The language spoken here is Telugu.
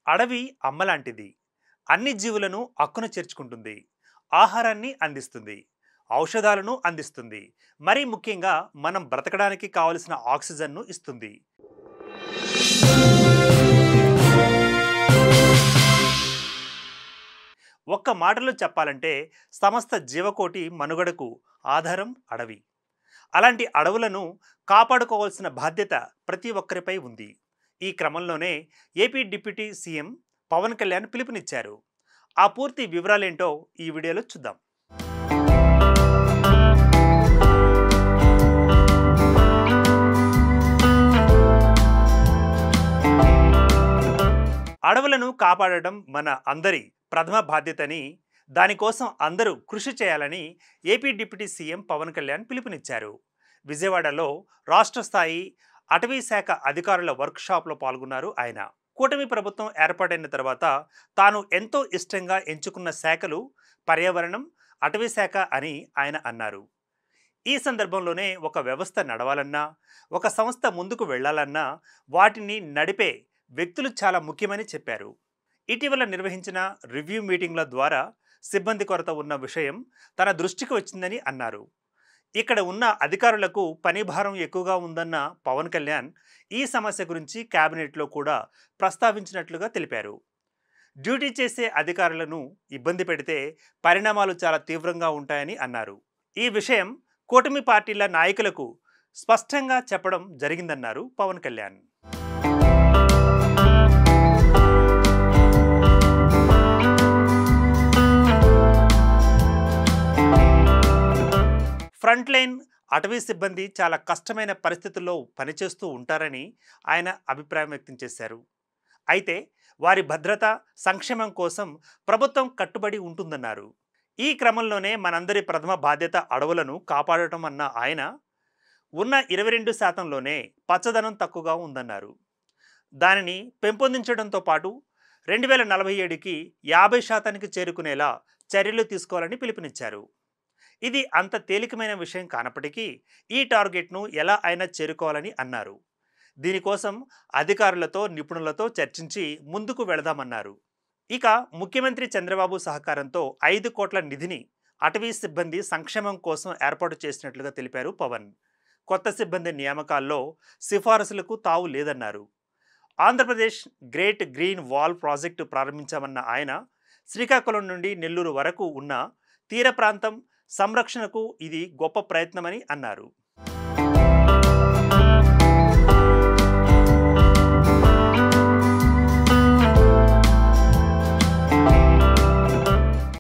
అడవి అమ్మలాంటిది. అన్ని జీవులను అక్కున చేర్చుకుంటుంది. ఆహారాన్ని అందిస్తుంది. ఔషధాలను అందిస్తుంది. మరీ ముఖ్యంగా మనం బ్రతకడానికి కావలసిన ఆక్సిజన్ను ఇస్తుంది. ఒక్క మాటలో చెప్పాలంటే సమస్త జీవకోటి మనుగడకు ఆధారం అడవి. అలాంటి అడవులను కాపాడుకోవాల్సిన బాధ్యత ప్రతి ఒక్కరిపై ఉంది. ఈ క్రమంలోనే AP deputy CM Pawan Kalyan పిలుపునిచ్చారు. ఆ పూర్తి వివరాలేంటో ఈ వీడియోలో చూద్దాం. అడవులను కాపాడడం మన అందరి ప్రథమ బాధ్యతని, దానికోసం అందరూ కృషి చేయాలని AP deputy CM Pawan Kalyan పిలుపునిచ్చారు. విజయవాడలో రాష్ట్ర స్థాయి అటవీ శాఖ అధికారుల వర్క్షాప్లో పాల్గొన్నారు ఆయన. కూటమి ప్రభుత్వం ఏర్పాటైన తర్వాత తాను ఎంతో ఇష్టంగా ఎంచుకున్న శాఖలు పర్యావరణం, అటవీ శాఖ అని ఆయన అన్నారు. ఈ సందర్భంలోనే ఒక వ్యవస్థ నడవాలన్నా, ఒక సంస్థ ముందుకు వెళ్లాలన్నా వాటిని నడిపే వ్యక్తులు చాలా ముఖ్యమని చెప్పారు. ఇటీవల నిర్వహించిన రివ్యూ మీటింగ్ల ద్వారా సిబ్బంది కొరత ఉన్న విషయం తన దృష్టికి వచ్చిందని అన్నారు. ఇక్కడ ఉన్న అధికారులకు పని భారం ఎక్కువగా ఉందన్న పవన్ కళ్యాణ్ ఈ సమస్య గురించి కేబినెట్లో కూడా ప్రస్తావించినట్లుగా తెలిపారు. డ్యూటీ చేసే అధికారులను ఇబ్బంది పెడితే పరిణామాలు చాలా తీవ్రంగా ఉంటాయని అన్నారు. ఈ విషయం కూటమి పార్టీల నాయకులకు స్పష్టంగా చెప్పడం జరిగిందన్నారు పవన్ కళ్యాణ్. ఫ్రంట్ లైన్ అటవీ సిబ్బంది చాలా కష్టమైన పరిస్థితుల్లో పనిచేస్తూ ఉంటారని ఆయన అభిప్రాయం వ్యక్తం చేశారు. అయితే వారి భద్రత, సంక్షేమం కోసం ప్రభుత్వం కట్టుబడి ఉంటుందన్నారు. ఈ క్రమంలోనే మనందరి ప్రథమ బాధ్యత అడవులను కాపాడటం అన్న ఆయన ఉన్న 22%లోనే పచ్చదనం తక్కువగా ఉందన్నారు. దానిని పెంపొందించడంతో పాటు 2047కి 50%కి చేరుకునేలా చర్యలు తీసుకోవాలని పిలుపునిచ్చారు. ఇది అంత తేలికమైన విషయం కానప్పటికీ ఈ టార్గెట్ను ఎలా అయినా చేరుకోవాలని అన్నారు. దీనికోసం అధికారులతో, నిపుణులతో చర్చించి ముందుకు వెళదామన్నారు. ఇక ముఖ్యమంత్రి చంద్రబాబు సహకారంతో 5 కోట్ల నిధిని అటవీ సిబ్బంది సంక్షేమం కోసం ఏర్పాటు చేసినట్లుగా తెలిపారు పవన్. కొత్త సిబ్బంది నియామకాల్లో సిఫారసులకు తావు లేదన్నారు. Andhra Pradesh great green wall project ప్రారంభించామన్న ఆయన శ్రీకాకుళం నుండి నెల్లూరు వరకు ఉన్న తీర ప్రాంతం సంరక్షణకు ఇది గొప్ప ప్రయత్నమని అన్నారు.